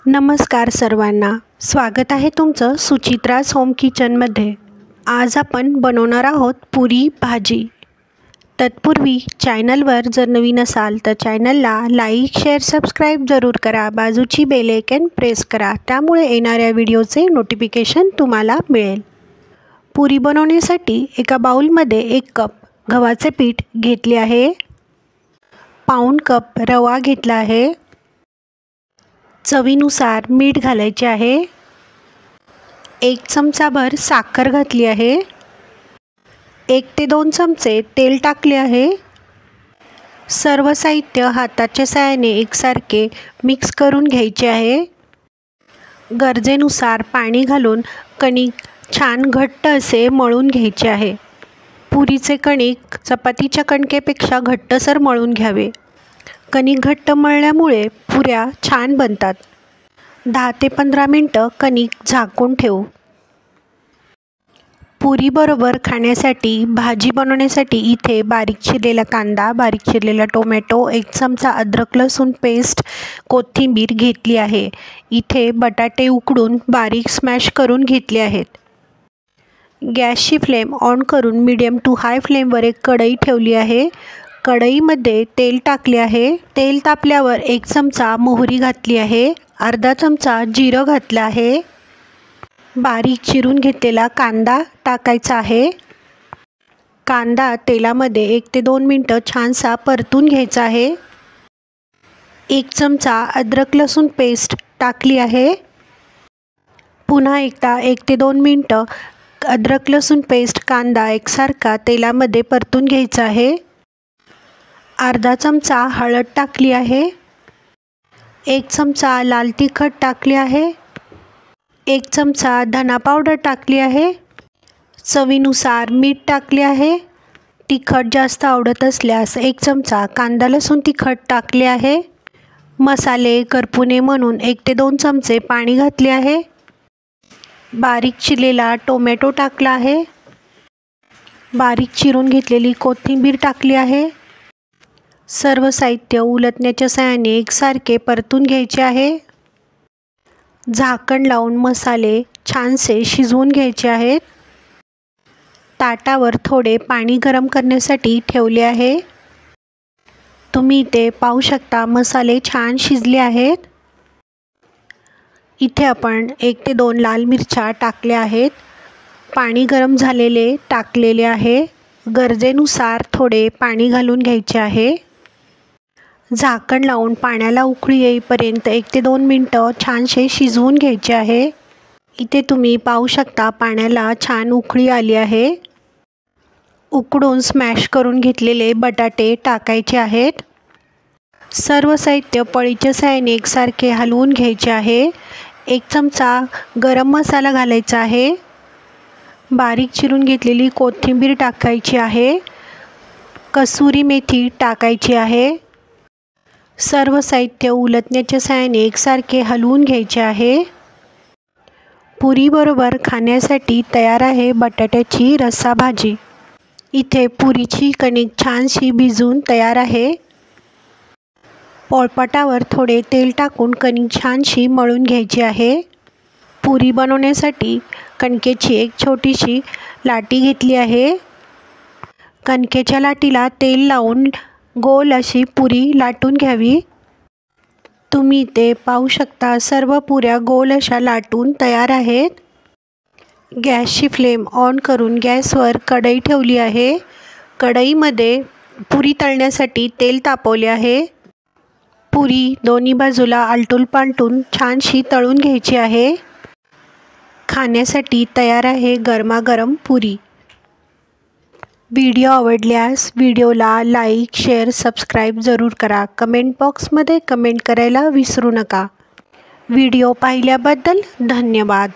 नमस्कार सर्वांना, स्वागत आहे तुमचं सुचित्राज होम किचनमध्ये। आज आपण बनवणार आहोत पुरी भाजी। तत्पूर्वी चॅनलवर जर नवीन असाल तर चॅनलला लाईक, शेअर, सबस्क्राईब जरूर करा। बाजूची बेल आयकॉन प्रेस करा, त्यामुळे येणाऱ्या व्हिडिओचे नोटिफिकेशन तुम्हाला मिळेल। पुरी बनवण्यासाठी एका बाउलमध्ये 1 कप गव्हाचे पीठ घेतले आहे, पाऊण कप रवा घेतला आहे, चवीनुसार मीठ घालायचे आहे, 1 चमचाभर साखर घातली आहे, 1 ते 2 चमचे तेल टाकले आहे। सर्व साहित्य हाताच्या साहाय्याने एकसारखे मिक्स करून घ्यायचे आहे। गरजेनुसार पाणी घालून कणिक छान घट्ट असे मळून घ्यायचे आहे। पुरीचे कणिक चपातीच्या कणकेपेक्षा घट्टसर मळून घ्यावे। कणिक घट्ट मळल्यामुळे पुऱ्या छान बनतात। 10 ते 15 मिनिटं कणिक झाकून ठेवू। पुरी बरोबर खाण्यासाठी भाजी बनवण्यासाठी इथे बारीक चिरलेला कांदा, बारीक चिरलेला टोमॅटो, 1 चमचा अद्रक लसूण पेस्ट, कोथिंबीर घेतली आहे। इथे बटाटे उकडून बारीक स्मॅश करून घेतले आहेत। गॅसची फ्लेम ऑन करून मीडियम टू हाय फ्लेमवर एक कढई ठेवली आहे। कढईमध्ये तेल टाकले आहे। तेल तापल्यावर 1 चमचा मोहरी घातली आहे, अर्धा चमचा जिरं घातलं आहे, बारीक चिरून घेतलेला कांदा टाकायचा आहे। कांदा तेलामध्ये 1 ते 2 मिनिटं छानसा परतून घ्यायचा आहे। 1 चमचा अद्रक लसूण पेस्ट टाकली आहे। पुन्हा एकदा 1 ते 2 मिनिटं अद्रक लसूण पेस्ट, कांदा एकसारखा तेलामध्ये परतून घ्यायचा आहे। अर्धा चमचा हळद टाकली आहे, 1 चमचा लाल तिखट टाकले आहे, 1 चमचा धना पावडर टाकली आहे, चवीनुसार मीठ टाकले आहे। तिखट जास्त आवडत असल्यास 1 चमचा कांदा लसूण तिखट टाकले आहे। मसाले करपू नये म्हणून 1 ते 2 चमचे पाणी घातले आहे। बारीक चिरलेला टोमॅटो टाकला आहे, बारीक चिरून घेतलेली कोथिंबीर टाकली आहे। सर्व साहित्य उलटण्याच्या साहाय्याने एकसारखे परतून घ्यायचे आहे। झाकण लावून मसाले छानसे शिजवून घ्यायचे आहेत। ताटावर थोडे पाणी गरम करण्यासाठी ठेवले आहे। तुम्ही इथे पाहू शकता मसाले छान शिजले आहेत। इथे आपण 1 ते 2 लाल मिरच्या टाकल्या आहेत। पाणी गरम झालेले टाकलेले आहे। गरजेनुसार थोडे पाणी घालून घ्यायचे आहे। झाकण लावून पाण्याला उकळी येईपर्यंत 1 ते 2 मिनिटं छानसे शिजवून घ्यायचे आहे। इथे तुम्ही पाहू शकता पाण्याला छान उकळी आली आहे। उकडून स्मॅश करून घेतलेले बटाटे टाकायचे आहेत। सर्व साहित्य पळीच्या साहाय्याने एकसारखे हलवून घ्यायचे आहे। 1 चमचा गरम मसाला घालायचा आहे, बारीक चिरून घेतलेली कोथिंबीर टाकायची आहे, कसुरी मेथी टाकायची आहे। सर्व साहित्य उलटण्याच्या साहाय्याने एकसारखे हलवून घ्यायचे आहे। पुरी बरोबर खाण्यासाठी तयार आहे बटाट्याची रस्सा भाजी। इथे पुरीची कणिक छानशी भिजून तयार आहे। पोळपाटावर थोडे तेल टाकून कणिक छानशी मळून घ्यायची आहे। पुरी बनवण्यासाठी कणकेची एक छोटीशी लाटी घेतली आहे। कणकेच्या लाटीला तेल लावून गोल अशी पुरी लाटून घ्यावी। तुम्ही इथे पाहू शकता सर्व पुऱ्या गोल अशा लाटून तयार आहेत। गॅसची फ्लेम ऑन करून गॅसवर कढई ठेवली आहे। कढईमध्ये पुरी तळण्यासाठी तेल तापवले आहे। पुरी दोन्ही बाजूला आलटून पालटून छानशी तळून घ्यायची आहे। खाण्यासाठी तयार आहे गरमागरम पुरी। व्हिडिओ आवडल्यास व्हिडिओला लाईक, शेअर, सबस्क्राईब जरूर करा। कमेंट बॉक्समध्ये कमेंट करायला विसरू नका। व्हिडिओ पाहिल्याबद्दल धन्यवाद।